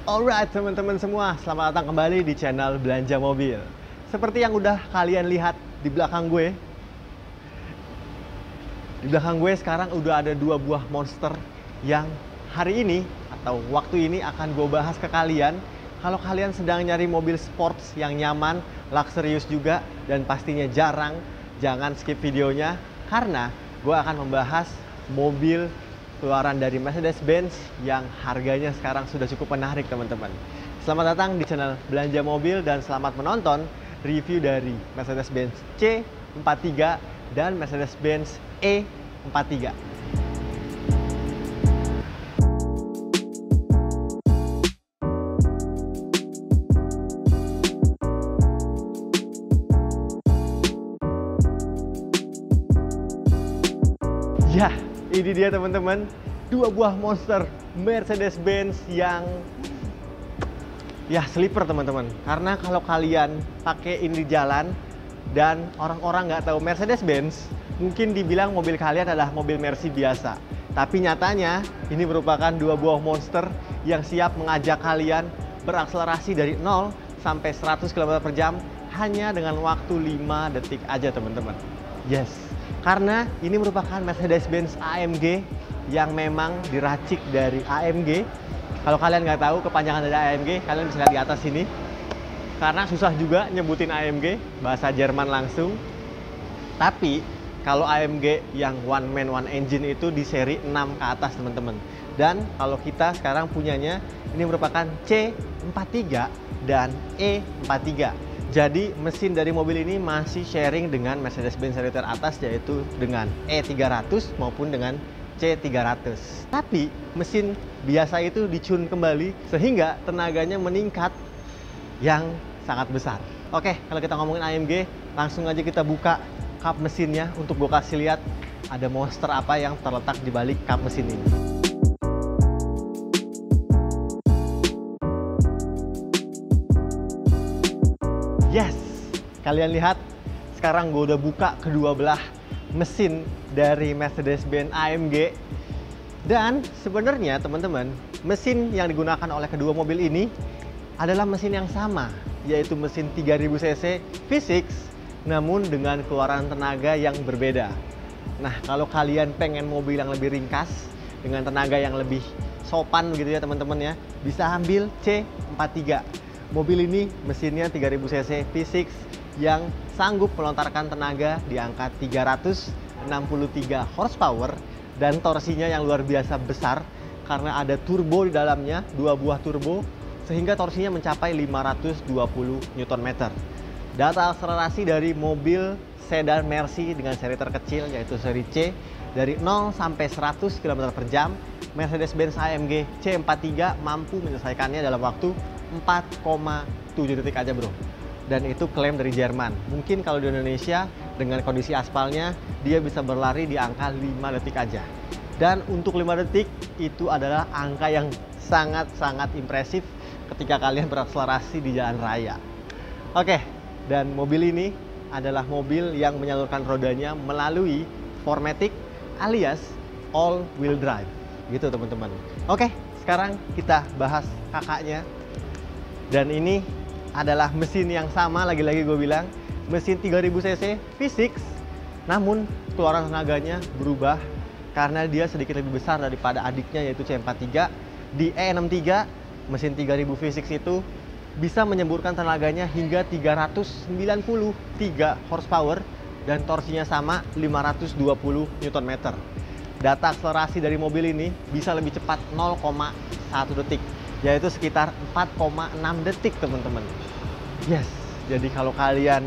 Alright teman-teman semua, selamat datang kembali di channel Belanja Mobil. Seperti yang udah kalian lihat di belakang gue. Di belakang gue sekarang udah ada dua buah monster yang hari ini atau waktu ini akan gue bahas ke kalian. Kalau kalian sedang nyari mobil sports yang nyaman, luxurious juga, dan pastinya jarang, jangan skip videonya. Karena gue akan membahas mobil keluaran dari Mercedes-Benz yang harganya sekarang sudah cukup menarik teman-teman. Selamat datang di channel Belanja Mobil dan selamat menonton review dari Mercedes-Benz C43 dan Mercedes-Benz E43. Ya, ini dia teman-teman, dua buah monster Mercedes-Benz yang sleeper teman-teman. Karena kalau kalian pakai ini di jalan dan orang-orang nggak tahu Mercedes-Benz, mungkin dibilang mobil kalian adalah mobil Mercy biasa. Tapi nyatanya ini merupakan dua buah monster yang siap mengajak kalian berakselerasi dari 0 sampai 100 km per jam hanya dengan waktu 5 detik aja teman-teman. Yes, karena ini merupakan Mercedes-Benz AMG yang memang diracik dari AMG. Kalau kalian nggak tahu kepanjangan dari AMG, kalian bisa lihat di atas sini. Karena susah juga nyebutin AMG, bahasa Jerman langsung. Tapi kalau AMG yang one man one engine itu di seri 6 ke atas teman-teman. Dan kalau kita sekarang punyanya, ini merupakan C43 dan E43. Jadi mesin dari mobil ini masih sharing dengan Mercedes-Benz seri teratas, yaitu dengan E300 maupun dengan C300. Tapi mesin biasa itu di-tune kembali sehingga tenaganya meningkat yang sangat besar. Oke, kalau kita ngomongin AMG, langsung aja kita buka kap mesinnya untuk gue kasih lihat ada monster apa yang terletak di balik kap mesin ini. Yes, kalian lihat sekarang gue udah buka kedua belah mesin dari Mercedes-Benz AMG. Dan sebenarnya teman-teman, mesin yang digunakan oleh kedua mobil ini adalah mesin yang sama, yaitu mesin 3000 cc V6 namun dengan keluaran tenaga yang berbeda. Nah, kalau kalian pengen mobil yang lebih ringkas dengan tenaga yang lebih sopan gitu ya teman-teman ya, bisa ambil C43. Mobil ini mesinnya 3000 cc V6 yang sanggup melontarkan tenaga di angka 363 horsepower dan torsinya yang luar biasa besar karena ada turbo di dalamnya, dua buah turbo, sehingga torsinya mencapai 520 Nm. Data akselerasi dari mobil sedan Mercy dengan seri terkecil yaitu seri C dari 0 sampai 100 km per jam, Mercedes-Benz AMG C43 mampu menyelesaikannya dalam waktu 4,7 detik aja bro. Dan itu klaim dari Jerman. Mungkin kalau di Indonesia dengan kondisi aspalnya dia bisa berlari di angka 5 detik aja. Dan untuk 5 detik itu adalah angka yang sangat-sangat impresif ketika kalian berakselerasi di jalan raya. Oke, dan mobil ini adalah mobil yang menyalurkan rodanya melalui 4MATIC alias all wheel drive. Gitu teman-teman. Oke, sekarang kita bahas kakaknya. Dan ini adalah mesin yang sama, lagi-lagi gue bilang mesin 3000 cc V6 namun keluaran tenaganya berubah karena dia sedikit lebih besar daripada adiknya yaitu C43. Di E63 mesin 3000 V6 itu bisa menyemburkan tenaganya hingga 393 horsepower dan torsinya sama 520 Nm. Data akselerasi dari mobil ini bisa lebih cepat 0,1 detik, yaitu sekitar 4,6 detik teman-teman. Yes, jadi kalau kalian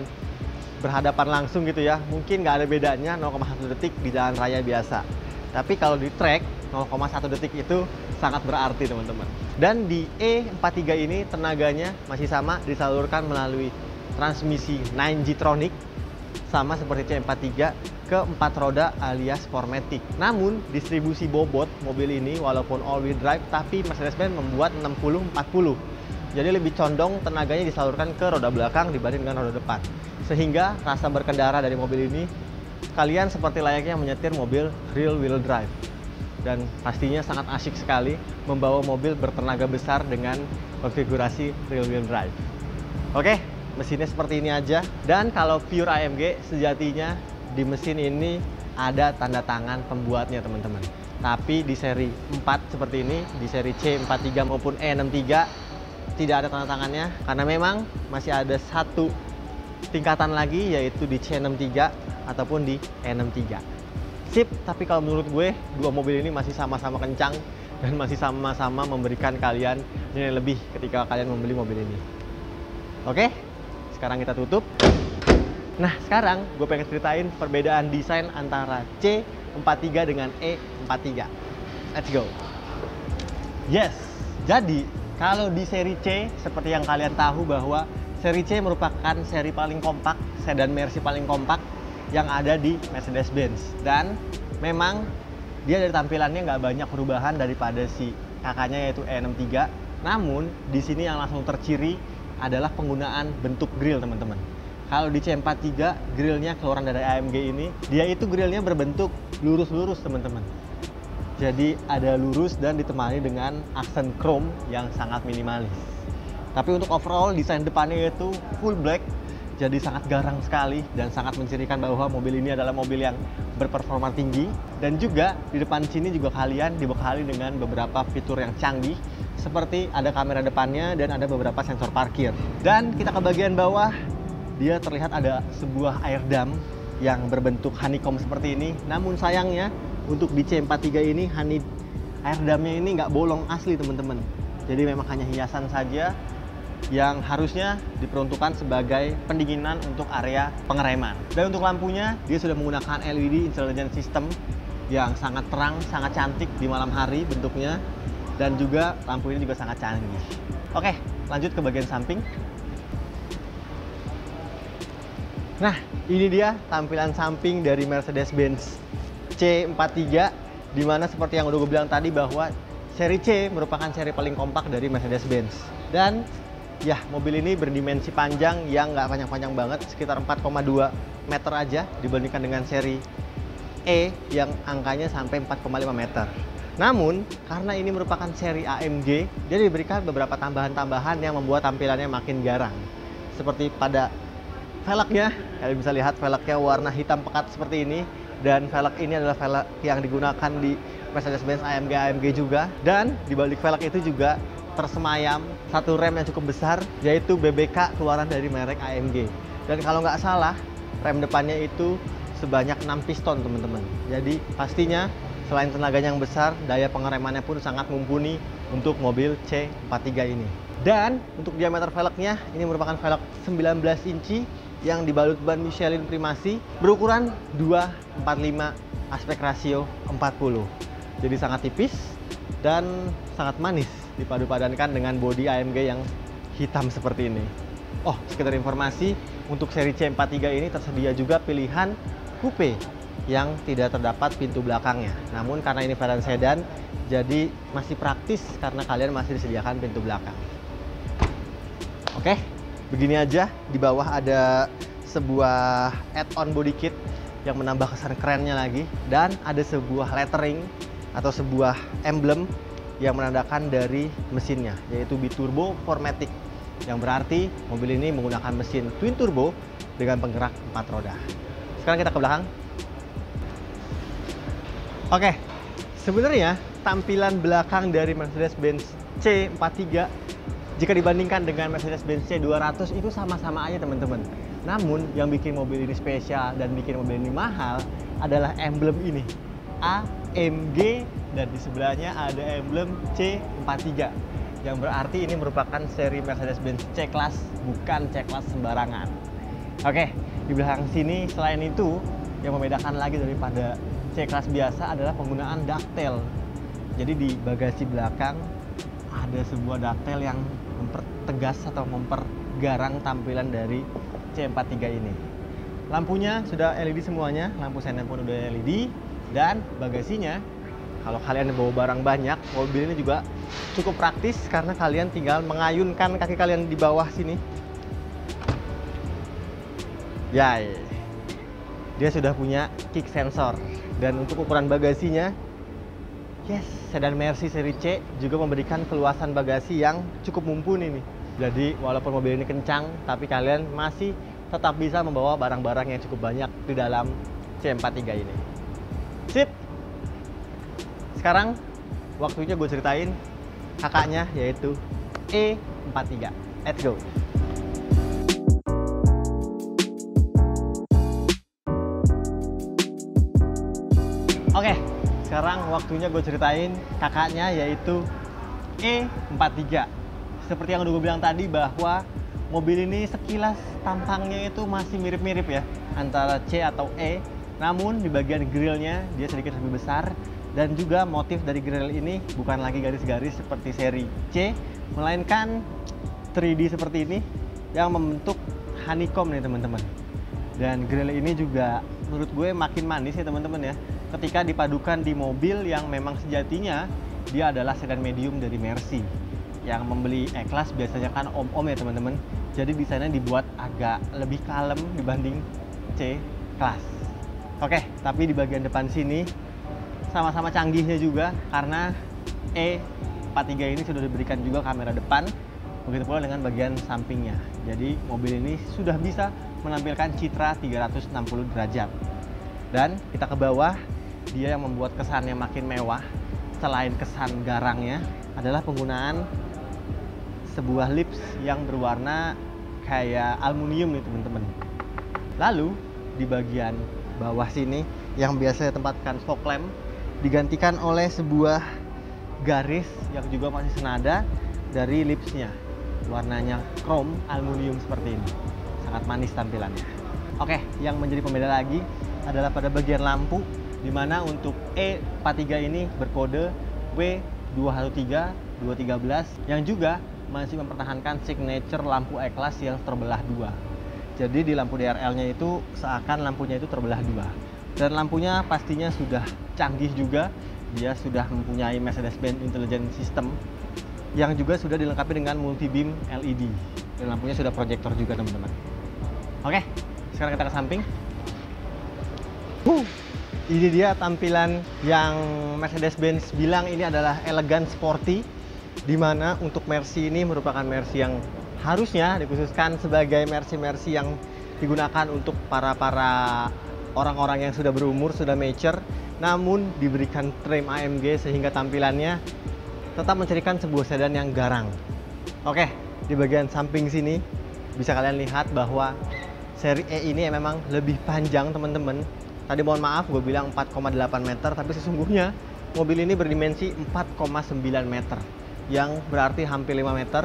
berhadapan langsung gitu ya, mungkin nggak ada bedanya 0,1 detik di jalan raya biasa. Tapi kalau di track, 0,1 detik itu sangat berarti teman-teman. Dan di E43 ini tenaganya masih sama, disalurkan melalui transmisi 9G-tronic, sama seperti C43 ke 4 roda alias 4MATIC. Namun distribusi bobot mobil ini walaupun all wheel drive, tapi Mercedes-Benz membuat 60-40. Jadi lebih condong tenaganya disalurkan ke roda belakang dibanding dengan roda depan. Sehingga rasa berkendara dari mobil ini kalian seperti layaknya menyetir mobil real wheel drive. dan pastinya sangat asyik sekali membawa mobil bertenaga besar dengan konfigurasi rear wheel drive. Oke, mesinnya seperti ini aja. Dan kalau pure AMG, sejatinya di mesin ini ada tanda tangan pembuatnya teman-teman. Tapi di seri 4 seperti ini, di seri C43 maupun E63 tidak ada tanda tangannya, karena memang masih ada satu tingkatan lagi, yaitu di C63 ataupun di E63. Sip, tapi kalau menurut gue, dua mobil ini masih sama-sama kencang dan masih sama-sama memberikan kalian nilai lebih ketika kalian membeli mobil ini. Oke, sekarang kita tutup. Nah, sekarang gue pengen ceritain perbedaan desain antara C43 dengan E43. Let's go. Yes, jadi kalau di seri C, seperti yang kalian tahu bahwa seri C merupakan seri paling kompak, sedan Mercy paling kompak yang ada di Mercedes-Benz. Dan memang dia dari tampilannya nggak banyak perubahan daripada si kakaknya yaitu E63. Namun di sini yang langsung terciri adalah penggunaan bentuk grill teman-teman. Kalau di C43 grillnya keluaran dari AMG ini, dia itu grillnya berbentuk lurus-lurus teman-teman. Jadi ada lurus dan ditemani dengan aksen chrome yang sangat minimalis. Tapi untuk overall desain depannya itu full black, jadi sangat garang sekali dan sangat mencirikan bahwa mobil ini adalah mobil yang berperforma tinggi. Dan juga di depan sini juga kalian dibekali dengan beberapa fitur yang canggih, seperti ada kamera depannya dan ada beberapa sensor parkir. Dan kita ke bagian bawah, dia terlihat ada sebuah air dam yang berbentuk honeycomb seperti ini. Namun sayangnya untuk di C43 ini air damnya ini nggak bolong asli teman-teman. Jadi memang hanya hiasan saja yang harusnya diperuntukkan sebagai pendinginan untuk area pengereman. Dan untuk lampunya, dia sudah menggunakan LED Intelligent System yang sangat terang, sangat cantik di malam hari bentuknya. Dan juga lampu ini juga sangat canggih. Oke, lanjut ke bagian samping. Nah, ini dia tampilan samping dari Mercedes-Benz C43, dimana seperti yang udah gue bilang tadi bahwa seri C merupakan seri paling kompak dari Mercedes-Benz. Dan ya, mobil ini berdimensi panjang yang nggak panjang-panjang banget, sekitar 4,2 meter aja dibandingkan dengan seri E yang angkanya sampai 4,5 meter. Namun, karena ini merupakan seri AMG, dia diberikan beberapa tambahan-tambahan yang membuat tampilannya makin garang. Seperti pada velgnya, kalian bisa lihat velgnya warna hitam pekat seperti ini. Dan velg ini adalah velg yang digunakan di Mercedes-Benz AMG juga. Dan di balik velg itu juga tersemayam satu rem yang cukup besar, yaitu BBK keluaran dari merek AMG. Dan kalau nggak salah, rem depannya itu sebanyak 6 piston teman-teman. Jadi pastinya selain tenaganya yang besar, daya pengeremannya pun sangat mumpuni untuk mobil C43 ini. Dan untuk diameter velgnya, ini merupakan velg 19 inci yang dibalut ban Michelin Primasi berukuran 245 aspek rasio 40. Jadi sangat tipis dan sangat manis dipadu-padankan dengan bodi AMG yang hitam seperti ini. Oh, sekedar informasi, untuk seri C43 ini tersedia juga pilihan coupe yang tidak terdapat pintu belakangnya. Namun karena ini varian sedan, jadi masih praktis karena kalian masih disediakan pintu belakang. Oke, begini aja. Di bawah ada sebuah add-on body kit yang menambah kesan kerennya lagi. Dan ada sebuah lettering atau sebuah emblem yang menandakan dari mesinnya, yaitu Biturbo 4MATIC, yang berarti mobil ini menggunakan mesin twin turbo dengan penggerak 4 roda. Sekarang kita ke belakang. Oke, sebenarnya tampilan belakang dari Mercedes-Benz C43 jika dibandingkan dengan Mercedes-Benz C200 itu sama-sama aja teman-teman. Namun yang bikin mobil ini spesial dan bikin mobil ini mahal adalah emblem ini, AMG, dan di sebelahnya ada emblem C43, yang berarti ini merupakan seri Mercedes-Benz C-Class, bukan C-Class sembarangan. Oke, di belakang sini selain itu yang membedakan lagi daripada C-Class biasa adalah penggunaan ductile. Jadi di bagasi belakang ada sebuah ductile yang mempertegas atau mempergarang tampilan dari C43 ini. Lampunya sudah LED semuanya, lampu senen pun udah LED. Dan bagasinya, kalau kalian bawa barang banyak, mobil ini juga cukup praktis karena kalian tinggal mengayunkan kaki kalian di bawah sini. Yay, dia sudah punya kick sensor. Dan untuk ukuran bagasinya, Yes, sedan Mercy seri C juga memberikan keluasan bagasi yang cukup mumpuni nih. Jadi walaupun mobil ini kencang, tapi kalian masih tetap bisa membawa barang-barang yang cukup banyak di dalam C43 ini. Sip! Sekarang waktunya gue ceritain kakaknya, yaitu E43. Let's go! Oke, sekarang waktunya gue ceritain kakaknya, yaitu E43. Seperti yang udah gue bilang tadi bahwa mobil ini sekilas tampangnya itu masih mirip-mirip ya antara C atau E. Namun di bagian grillnya dia sedikit lebih besar, dan juga motif dari grill ini bukan lagi garis-garis seperti seri C, melainkan 3D seperti ini yang membentuk honeycomb nih teman-teman. Dan grill ini juga menurut gue makin manis ya teman-teman ya, ketika dipadukan di mobil yang memang sejatinya dia adalah sedan medium dari Mercy. Yang membeli E-Class biasanya kan om-om ya teman-teman, jadi desainnya dibuat agak lebih kalem dibanding C-Class. Oke, tapi di bagian depan sini sama-sama canggihnya juga, karena E43 ini sudah diberikan juga kamera depan, begitu pula dengan bagian sampingnya. Jadi mobil ini sudah bisa menampilkan citra 360 derajat. Dan kita ke bawah, dia yang membuat kesannya makin mewah selain kesan garangnya adalah penggunaan sebuah lips yang berwarna kayak aluminium nih teman-teman. Lalu di bagian bawah sini yang biasanya tempatkan fog lamp digantikan oleh sebuah garis yang juga masih senada dari lipsnya. Warnanya chrome aluminium seperti ini. Sangat manis tampilannya. Oke, yang menjadi pembeda lagi adalah pada bagian lampu, di mana untuk E43 ini berkode W213 213 yang juga masih mempertahankan signature lampu E-Class yang terbelah dua. Jadi di lampu DRL-nya itu seakan lampunya itu terbelah dua. Dan lampunya pastinya sudah canggih juga. Dia sudah mempunyai Mercedes-Benz Intelligent System yang juga sudah dilengkapi dengan multi beam LED. Dan lampunya sudah proyektor juga teman-teman. Oke, sekarang kita ke samping. Ini dia tampilan yang Mercedes-Benz bilang ini adalah elegan sporty, di mana untuk Mercy ini merupakan Mercy yang harusnya dikhususkan sebagai Mercy yang digunakan untuk para orang-orang yang sudah berumur, sudah mature, namun diberikan trim AMG sehingga tampilannya tetap mencirikan sebuah sedan yang garang. Oke, di bagian samping sini bisa kalian lihat bahwa seri E ini memang lebih panjang teman-teman. Tadi mohon maaf gue bilang 4,8 meter, tapi sesungguhnya mobil ini berdimensi 4,9 meter, yang berarti hampir 5 meter,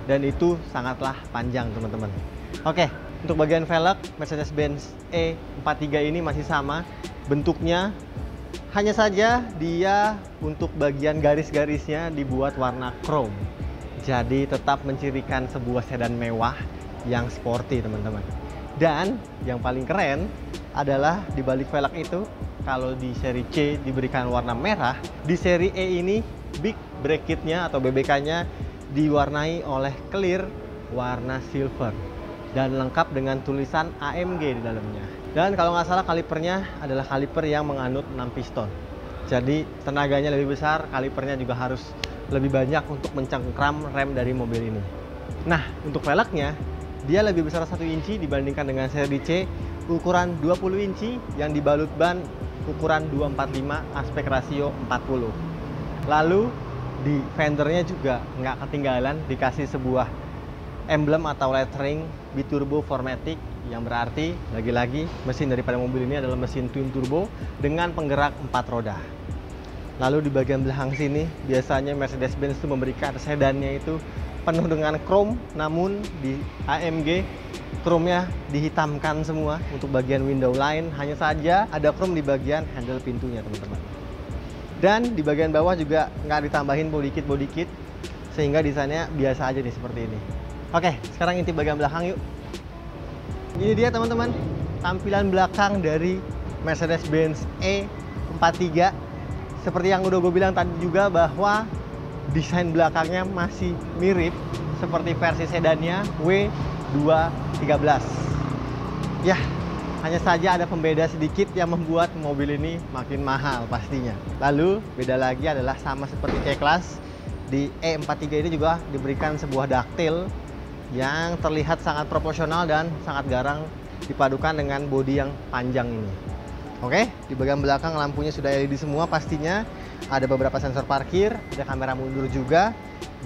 dan itu sangatlah panjang teman-teman. Oke, untuk bagian velg Mercedes-Benz E43 ini masih sama bentuknya, hanya saja dia untuk bagian garis-garisnya dibuat warna chrome. Jadi tetap mencirikan sebuah sedan mewah yang sporty teman-teman. Dan yang paling keren adalah di balik velg itu, kalau di seri C diberikan warna merah, di seri E ini big brake kitnya atau BBK-nya diwarnai oleh clear warna silver dan lengkap dengan tulisan AMG di dalamnya. Dan kalau nggak salah kalipernya adalah kaliper yang menganut 6 piston. Jadi tenaganya lebih besar, kalipernya juga harus lebih banyak untuk mencengkram rem dari mobil ini. Nah, untuk velgnya dia lebih besar 1 inci dibandingkan dengan seri C, ukuran 20 inci yang dibalut ban ukuran 245 aspek rasio 40. Lalu di fendernya juga nggak ketinggalan dikasih sebuah emblem atau lettering biturbo 4matic, yang berarti lagi-lagi mesin daripada mobil ini adalah mesin twin turbo dengan penggerak 4 roda. Lalu di bagian belakang sini biasanya Mercedes-Benz itu memberikan sedannya itu penuh dengan chrome, namun di AMG chrome-nya dihitamkan semua untuk bagian window line, hanya saja ada chrome di bagian handle pintunya teman-teman. Dan di bagian bawah juga nggak ditambahin body kit, sehingga desainnya biasa aja nih seperti ini. Oke, sekarang intip bagian belakang yuk. Ini dia teman-teman, tampilan belakang dari Mercedes-Benz E43. Seperti yang udah gue bilang tadi juga bahwa desain belakangnya masih mirip seperti versi sedannya W213. Ya, Hanya saja ada pembeda sedikit yang membuat mobil ini makin mahal pastinya. Lalu beda lagi adalah sama seperti C-Class, di E43 ini juga diberikan sebuah daktil yang terlihat sangat proporsional dan sangat garang dipadukan dengan bodi yang panjang ini. Oke, di bagian belakang lampunya sudah LED semua pastinya. Ada beberapa sensor parkir, ada kamera mundur juga.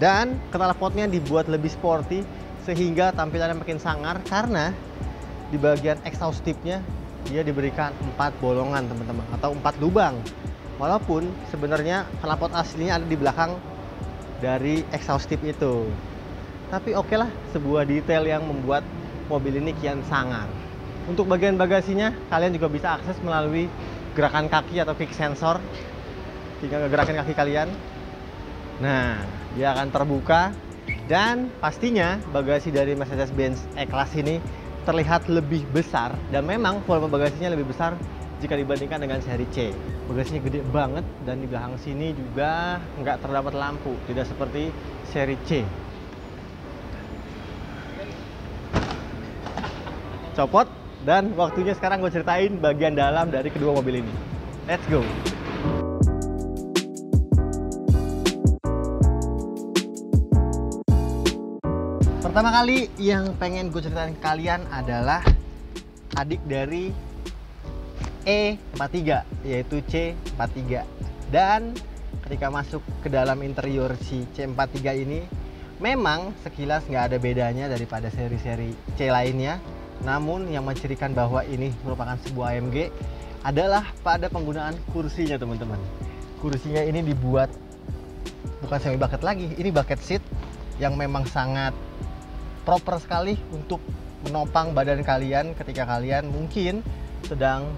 Dan knalpotnya dibuat lebih sporty sehingga tampilannya makin sangar karena di bagian exhaust tip-nya dia diberikan 4 bolongan teman-teman, atau 4 lubang. Walaupun sebenarnya knalpot aslinya ada di belakang dari exhaust tip itu. Tapi oke lah, sebuah detail yang membuat mobil ini kian sangar. Untuk bagian bagasinya, kalian juga bisa akses melalui gerakan kaki atau kick sensor. Tinggal ngegerakin kaki kalian. Nah, dia akan terbuka. Dan pastinya bagasi dari Mercedes-Benz E-Class ini terlihat lebih besar. Dan memang volume bagasinya lebih besar jika dibandingkan dengan seri C. Bagasinya gede banget dan di belakang sini juga nggak terdapat lampu. Tidak seperti seri C. Copot. Dan waktunya sekarang gue ceritain bagian dalam dari kedua mobil ini. Let's go! Pertama kali yang pengen gue ceritain ke kalian adalah adik dari E43, yaitu C43. Dan ketika masuk ke dalam interior si C43 ini, memang sekilas nggak ada bedanya daripada seri-seri C lainnya. Namun yang mencirikan bahwa ini merupakan sebuah AMG adalah pada penggunaan kursinya teman-teman. Kursinya ini dibuat bukan semi bucket lagi, ini bucket seat yang memang sangat proper sekali untuk menopang badan kalian ketika kalian mungkin sedang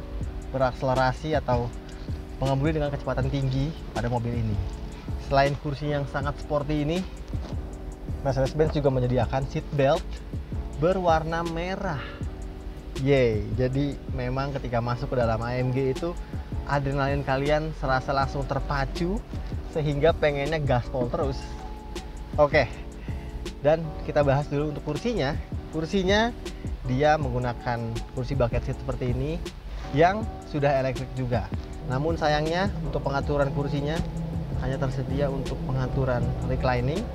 berakselerasi atau mengemudi dengan kecepatan tinggi pada mobil ini. Selain kursi yang sangat sporty ini, Mercedes-Benz juga menyediakan seat belt berwarna merah. Yeay, jadi memang ketika masuk ke dalam AMG itu adrenalin kalian serasa langsung terpacu sehingga pengennya gaspol terus. Oke, dan kita bahas dulu untuk kursinya. Kursinya dia menggunakan kursi bucket seat seperti ini yang sudah elektrik juga. Namun sayangnya untuk pengaturan kursinya hanya tersedia untuk pengaturan reclining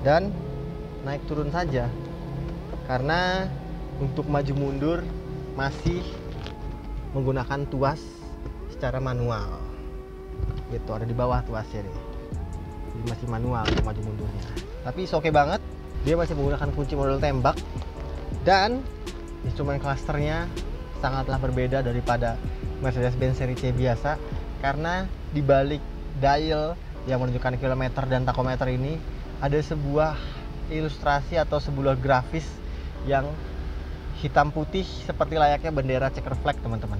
dan naik turun saja, karena untuk maju mundur masih menggunakan tuas secara manual gitu, ada di bawah tuasnya nih. Jadi masih manual untuk maju mundurnya, tapi oke banget. Dia masih menggunakan kunci model tembak dan instrumen clusternya sangatlah berbeda daripada Mercedes-Benz seri C biasa, karena di balik dial yang menunjukkan kilometer dan takometer ini ada sebuah ilustrasi atau sebuah grafis yang hitam putih seperti layaknya bendera checker flag teman-teman.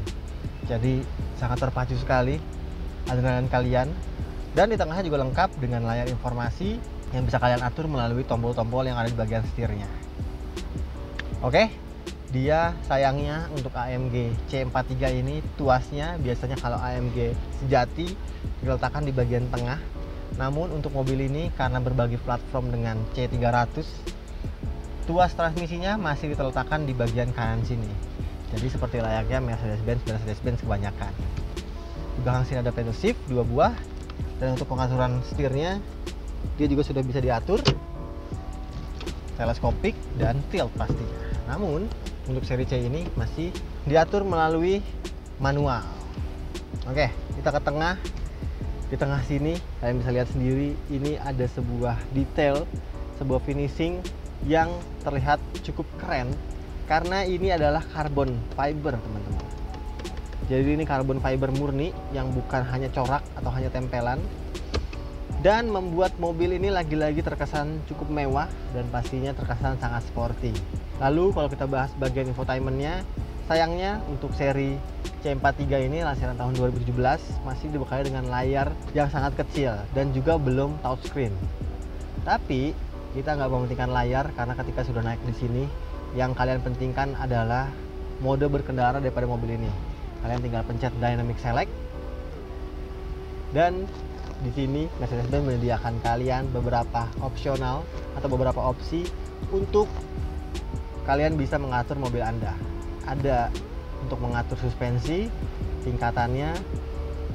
Jadi sangat terpacu sekali adrenalin kalian. Dan di tengahnya juga lengkap dengan layar informasi yang bisa kalian atur melalui tombol-tombol yang ada di bagian setirnya. Oke, dia sayangnya untuk AMG C43 ini tuasnya biasanya kalau AMG sejati diletakkan di bagian tengah. Namun untuk mobil ini karena berbagi platform dengan C300, tuas transmisinya masih diletakkan di bagian kanan sini. Jadi seperti layaknya Mercedes-Benz kebanyakan. Di belakang sini ada pedal shift 2 buah, dan untuk pengaturan setirnya dia juga sudah bisa diatur teleskopik dan tilt pastinya. Namun untuk seri C ini masih diatur melalui manual. Oke, kita ke tengah. Di tengah sini kalian bisa lihat sendiri, ini ada sebuah detail, sebuah finishing yang terlihat cukup keren karena ini adalah carbon fiber teman-teman. Jadi ini carbon fiber murni yang bukan hanya corak atau hanya tempelan, dan membuat mobil ini lagi-lagi terkesan cukup mewah dan pastinya terkesan sangat sporty. Lalu kalau kita bahas bagian infotainmentnya, sayangnya untuk seri C43 ini lansirkan tahun 2017 masih dibekali dengan layar yang sangat kecil dan juga belum touchscreen. Tapi kita nggak mementingkan layar karena ketika sudah naik di sini, yang kalian pentingkan adalah mode berkendara daripada mobil ini. Kalian tinggal pencet Dynamic Select, dan di sini Mercedes-Benz menyediakan kalian beberapa opsional atau beberapa opsi untuk kalian bisa mengatur mobil Anda. ada untuk mengatur suspensi, tingkatannya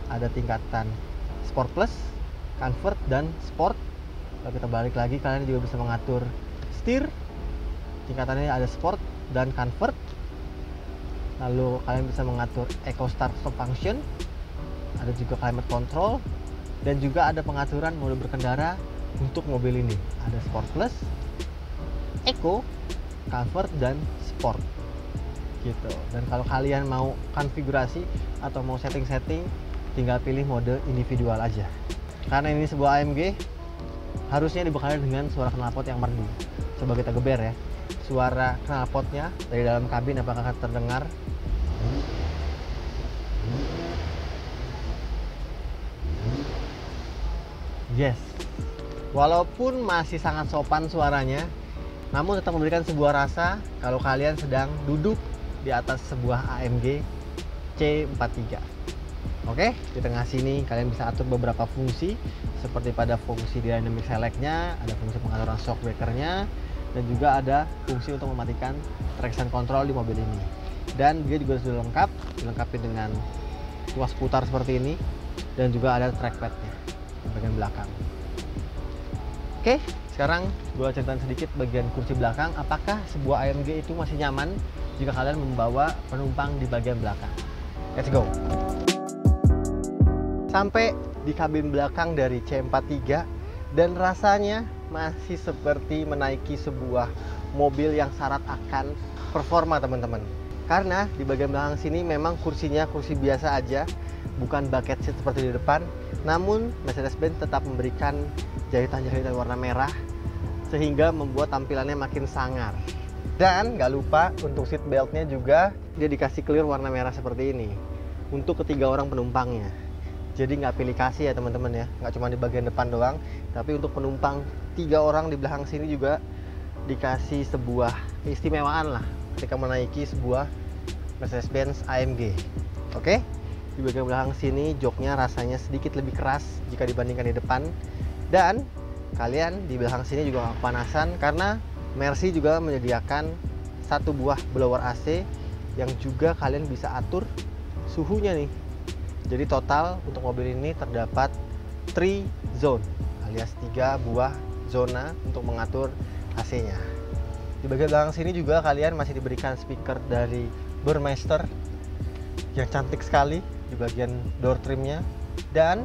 ada tingkatan Sport Plus, Comfort, dan Sport. Kalau kita balik lagi, kalian juga bisa mengatur setir, tingkatannya ada Sport dan Comfort. Lalu kalian bisa mengatur Eco Start Stop Function, ada juga climate control, dan juga ada pengaturan mode berkendara untuk mobil ini. Ada Sport Plus, Eco, Comfort, dan Sport gitu. Dan kalau kalian mau konfigurasi atau mau setting-setting, tinggal pilih mode individual aja. Karena ini sebuah AMG, harusnya dibekali dengan suara knalpot yang merdu. Coba kita geber ya, suara knalpotnya dari dalam kabin apakah terdengar? Yes, walaupun masih sangat sopan suaranya, namun tetap memberikan sebuah rasa kalau kalian sedang duduk di atas sebuah AMG C43. Oke, di tengah sini kalian bisa atur beberapa fungsi, seperti pada fungsi dynamic select-nya, ada fungsi pengaturan shock breaker-nya, dan juga ada fungsi untuk mematikan traction control di mobil ini. Dan dia juga sudah lengkap, dilengkapi dengan tuas putar seperti ini, dan juga ada trackpad-nya di bagian belakang. Oke, sekarang gue ceritain sedikit bagian kursi belakang. Apakah sebuah AMG itu masih nyaman jika kalian membawa penumpang di bagian belakang? Let's go! Sampai di kabin belakang dari C43, dan rasanya masih seperti menaiki sebuah mobil yang syarat akan performa, teman-teman. Karena di bagian belakang sini memang kursinya kursi biasa aja, bukan bucket seat seperti di depan. Namun Mercedes-Benz tetap memberikan jahitan-jahitan warna merah sehingga membuat tampilannya makin sangar. Dan nggak lupa untuk seat beltnya juga dia dikasih clear warna merah seperti ini untuk ketiga orang penumpangnya. Jadi nggak pilih kasih ya teman-teman ya, nggak cuma di bagian depan doang, tapi untuk penumpang 3 orang di belakang sini juga dikasih sebuah keistimewaan lah ketika menaiki sebuah Mercedes-Benz AMG. Oke, di bagian belakang sini joknya rasanya sedikit lebih keras jika dibandingkan di depan, dan kalian di belakang sini juga nggak kepanasan karena Mercy juga menyediakan satu buah blower AC yang juga kalian bisa atur suhunya nih. Jadi total untuk mobil ini terdapat 3 zone alias 3 buah zona untuk mengatur AC-nya. Di bagian belakang sini juga kalian masih diberikan speaker dari Burmester yang cantik sekali di bagian door trimnya. Dan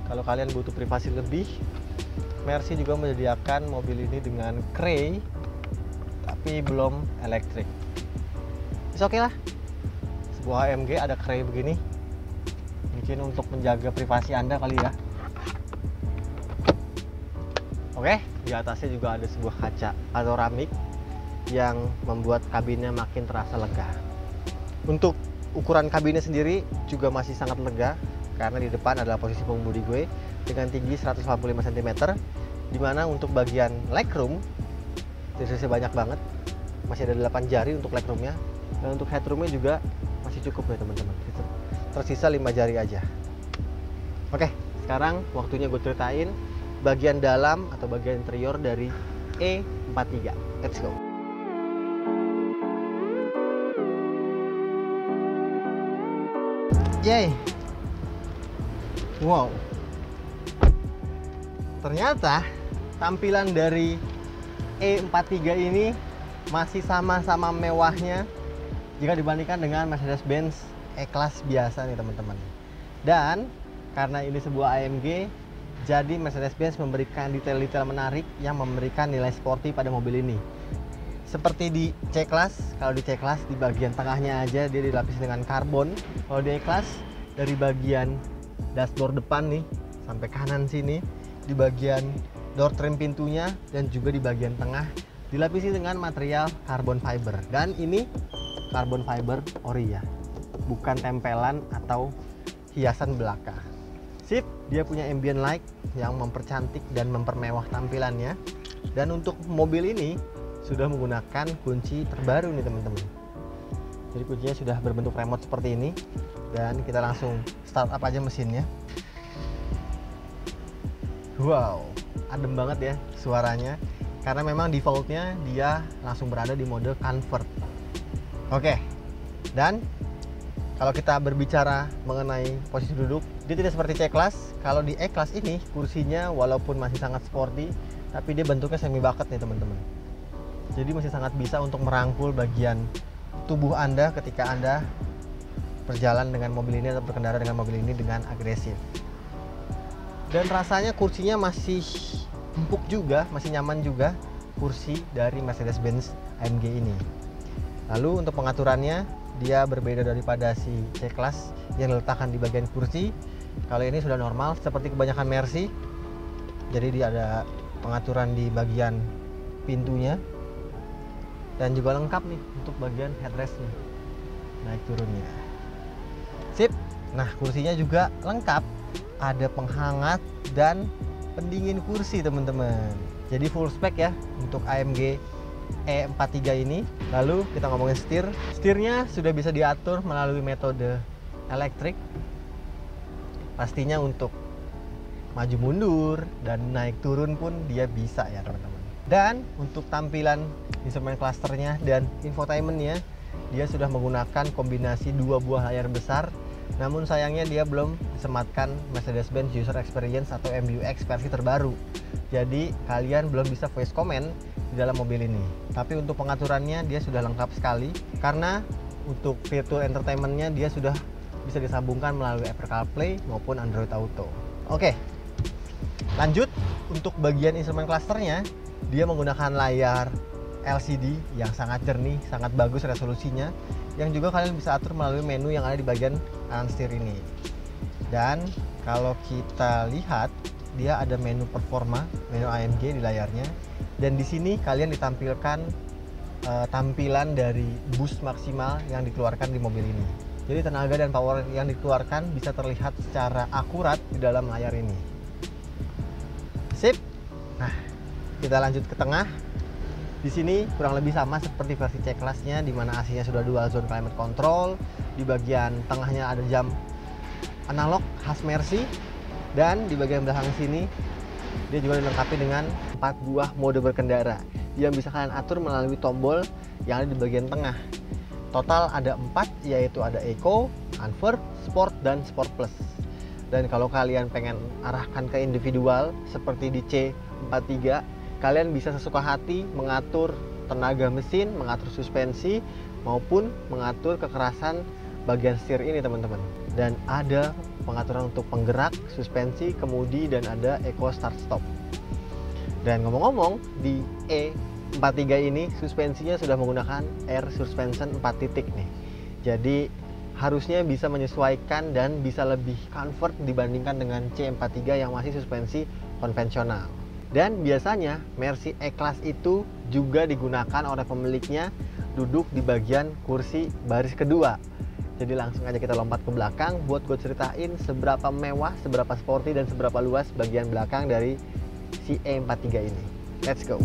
kalau kalian butuh privasi lebih, Mercy juga menyediakan mobil ini dengan Cray tapi belum elektrik. Oke lah, sebuah AMG ada Cray begini, mungkin untuk menjaga privasi Anda kali ya. Oke, di atasnya juga ada sebuah kaca panoramik yang membuat kabinnya makin terasa lega. Untuk ukuran kabinnya sendiri juga masih sangat lega karena di depan adalah posisi pengemudi gue dengan tinggi 185 cm, dimana untuk bagian legroom tersisa banyak banget, masih ada 8 jari untuk legroomnya, dan untuk headroomnya juga masih cukup ya teman-teman, tersisa 5 jari aja. Oke, sekarang waktunya gue ceritain bagian dalam atau bagian interior dari E43. Let's go. Yay! Wow, ternyata tampilan dari E43 ini masih sama-sama mewahnya jika dibandingkan dengan Mercedes-Benz E-Class biasa nih teman-teman. Dan karena ini sebuah AMG, jadi Mercedes-Benz memberikan detail-detail menarik yang memberikan nilai sporty pada mobil ini. Seperti di C-Class, kalau di C-Class di bagian tengahnya aja dia dilapisi dengan karbon. Kalau di E-Class dari bagian dashboard depan nih sampai kanan sini, di bagian door trim pintunya dan juga di bagian tengah dilapisi dengan material carbon fiber. Dan ini carbon fiber ori ya, bukan tempelan atau hiasan belaka. Sip, dia punya ambient light yang mempercantik dan mempermewah tampilannya. Dan untuk mobil ini sudah menggunakan kunci terbaru nih teman-teman. Jadi kuncinya sudah berbentuk remote seperti ini, dan kita langsung start up aja mesinnya. Wow, adem banget ya suaranya, karena memang defaultnya dia langsung berada di mode Comfort. Oke, Dan kalau kita berbicara mengenai posisi duduk, dia tidak seperti C-Class. Kalau di E-Class ini kursinya walaupun masih sangat sporty, tapi dia bentuknya semi bucket nih teman-teman. Jadi masih sangat bisa untuk merangkul bagian tubuh Anda ketika Anda berjalan dengan mobil ini atau berkendara dengan mobil ini dengan agresif. Dan rasanya kursinya masih empuk juga, masih nyaman juga kursi dari Mercedes-Benz AMG ini. Lalu untuk pengaturannya, dia berbeda daripada si C-Class yang diletakkan di bagian kursi. Kalau ini sudah normal seperti kebanyakan Mercy. Jadi dia ada pengaturan di bagian pintunya. Dan juga lengkap nih untuk bagian headrestnya, naik turunnya. Sip. Nah, kursinya juga lengkap. Ada penghangat dan pendingin kursi teman-teman. Jadi full spec ya untuk AMG E43 ini. Lalu kita ngomongin setir. Setirnya sudah bisa diatur melalui metode elektrik. Pastinya untuk maju mundur dan naik turun pun dia bisa ya teman-teman. Dan untuk tampilan instrumen clusternya dan infotainmentnya, dia sudah menggunakan kombinasi dua buah layar besar. Namun sayangnya dia belum disematkan Mercedes-Benz User Experience atau MBUX versi terbaru. Jadi kalian belum bisa voice comment di dalam mobil ini. Tapi untuk pengaturannya dia sudah lengkap sekali, karena untuk virtual entertainmentnya dia sudah bisa disambungkan melalui Apple CarPlay maupun Android Auto. Oke, lanjut untuk bagian instrumen clusternya. Dia menggunakan layar LCD yang sangat jernih, sangat bagus resolusinya, yang juga kalian bisa atur melalui menu yang ada di bagian kanan setir ini. Dan kalau kita lihat, dia ada menu performa, menu AMG di layarnya. Dan di sini kalian ditampilkan tampilan dari boost maksimal yang dikeluarkan di mobil ini. Jadi tenaga dan power yang dikeluarkan bisa terlihat secara akurat di dalam layar ini. Sip. Nah, kita lanjut ke tengah. Di sini kurang lebih sama seperti versi C-Class-nya, di mana AC-nya sudah dual zone climate control. Di bagian tengahnya ada jam analog khas Mercy, dan di bagian belakang sini dia juga dilengkapi dengan 4 buah mode berkendara yang bisa kalian atur melalui tombol yang ada di bagian tengah. Total ada 4, yaitu ada Eco, Comfort, Sport, dan Sport Plus. Dan kalau kalian pengen arahkan ke individual seperti di C43, kalian bisa sesuka hati mengatur tenaga mesin, mengatur suspensi, maupun mengatur kekerasan bagian setir ini teman-teman. Dan ada pengaturan untuk penggerak, suspensi, kemudi, dan ada Eco Start Stop. Dan ngomong-ngomong, di E43 ini suspensinya sudah menggunakan air suspension 4 titik nih. Jadi harusnya bisa menyesuaikan dan bisa lebih comfort dibandingkan dengan C43 yang masih suspensi konvensional. Dan biasanya Mercy E-Class itu juga digunakan oleh pemiliknya duduk di bagian kursi baris kedua. Jadi langsung aja kita lompat ke belakang buat gue ceritain seberapa mewah, seberapa sporty, dan seberapa luas bagian belakang dari si E43 ini. Let's go.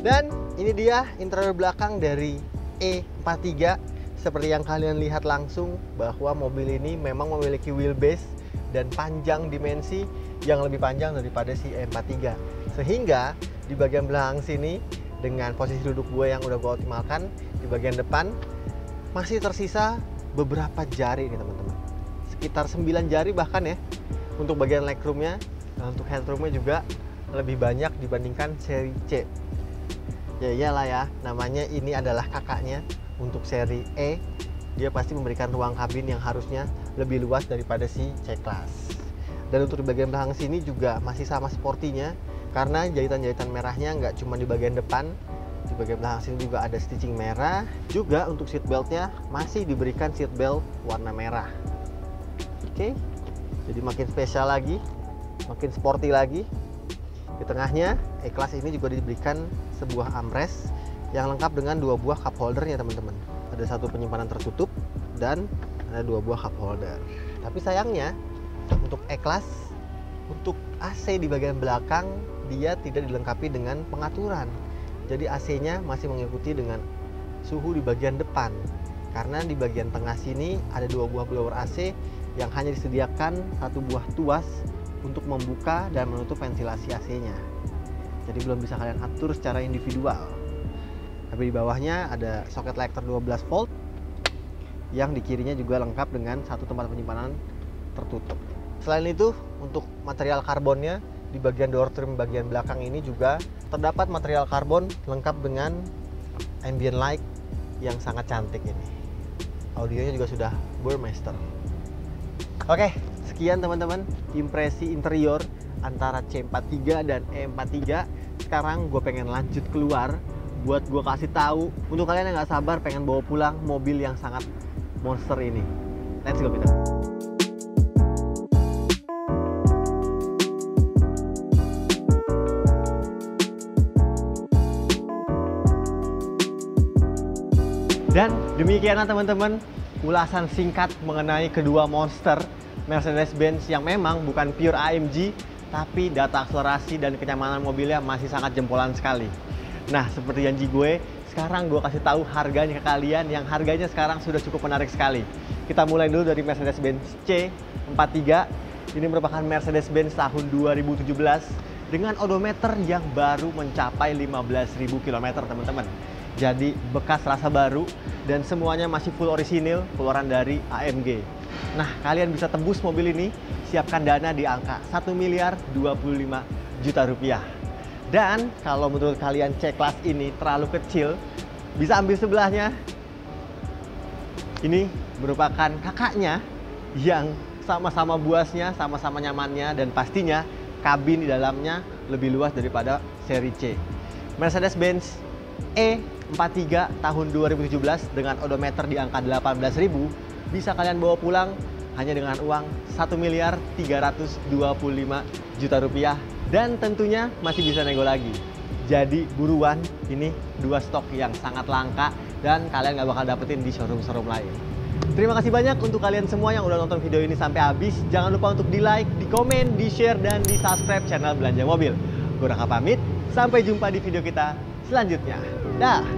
Dan ini dia interior belakang dari E43. Seperti yang kalian lihat langsung bahwa mobil ini memang memiliki wheelbase dan panjang dimensi yang lebih panjang daripada si E43. Sehingga di bagian belakang sini dengan posisi duduk gue yang udah gue optimalkan, di bagian depan masih tersisa beberapa jari nih teman-teman. Sekitar 9 jari bahkan ya untuk bagian legroomnya. Dan untuk headroomnya juga lebih banyak dibandingkan seri C. Ya iyalah ya, namanya ini adalah kakaknya. Untuk seri E, dia pasti memberikan ruang kabin yang harusnya lebih luas daripada si C-Class. Dan untuk di bagian belakang sini juga masih sama sportinya, karena jahitan-jahitan merahnya nggak cuma di bagian depan, di bagian belakang sini juga ada stitching merah. Juga untuk seat beltnya masih diberikan seat belt warna merah. Oke, jadi makin spesial lagi, makin sporty lagi. Di tengahnya E-Class ini juga diberikan sebuah armrest yang lengkap dengan 2 buah cup holdernya teman-teman. Ada 1 penyimpanan tertutup dan ada 2 buah cup holder. Tapi sayangnya untuk E-Class, untuk AC di bagian belakang dia tidak dilengkapi dengan pengaturan. Jadi AC-nya masih mengikuti dengan suhu di bagian depan. Karena di bagian tengah sini ada 2 buah blower AC yang hanya disediakan 1 buah tuas untuk membuka dan menutup ventilasi AC-nya. Jadi belum bisa kalian atur secara individual. Tapi di bawahnya ada soket lector 12 volt yang di kirinya juga lengkap dengan satu tempat penyimpanan tertutup. Selain itu, untuk material karbonnya di bagian door trim bagian belakang ini juga terdapat material karbon lengkap dengan ambient light yang sangat cantik ini. Audionya juga sudah Burmester. Oke, sekian teman-teman impresi interior antara C43 dan E43. Sekarang gue pengen lanjut keluar buat gue kasih tahu untuk kalian yang nggak sabar pengen bawa pulang mobil yang sangat monster ini. Let's go kita. Dan demikianlah teman-teman ulasan singkat mengenai kedua monster Mercedes-Benz yang memang bukan pure AMG, tapi data akselerasi dan kenyamanan mobilnya masih sangat jempolan sekali. Nah, seperti janji gue, sekarang gue kasih tahu harganya ke kalian yang harganya sekarang sudah cukup menarik sekali. Kita mulai dulu dari Mercedes-Benz C43. Ini merupakan Mercedes-Benz tahun 2017 dengan odometer yang baru mencapai 15.000 km, teman-teman. Jadi bekas rasa baru dan semuanya masih full orisinil keluaran dari AMG. Nah, kalian bisa tembus mobil ini, siapkan dana di angka 1.025 juta rupiah. Dan kalau menurut kalian C-Class ini terlalu kecil, bisa ambil sebelahnya. Ini merupakan kakaknya yang sama-sama buasnya, sama-sama nyamannya, dan pastinya kabin di dalamnya lebih luas daripada seri C. Mercedes-Benz E43 tahun 2017 dengan odometer di angka 18.000 bisa kalian bawa pulang hanya dengan uang 1.325 juta rupiah. Dan tentunya masih bisa nego lagi. Jadi buruan, ini dua stok yang sangat langka dan kalian nggak bakal dapetin di showroom-showroom lain. Terima kasih banyak untuk kalian semua yang udah nonton video ini sampai habis. Jangan lupa untuk di like, di komen, di share, dan di subscribe channel Belanja Mobil. Gue Raka pamit, sampai jumpa di video kita selanjutnya. Dah.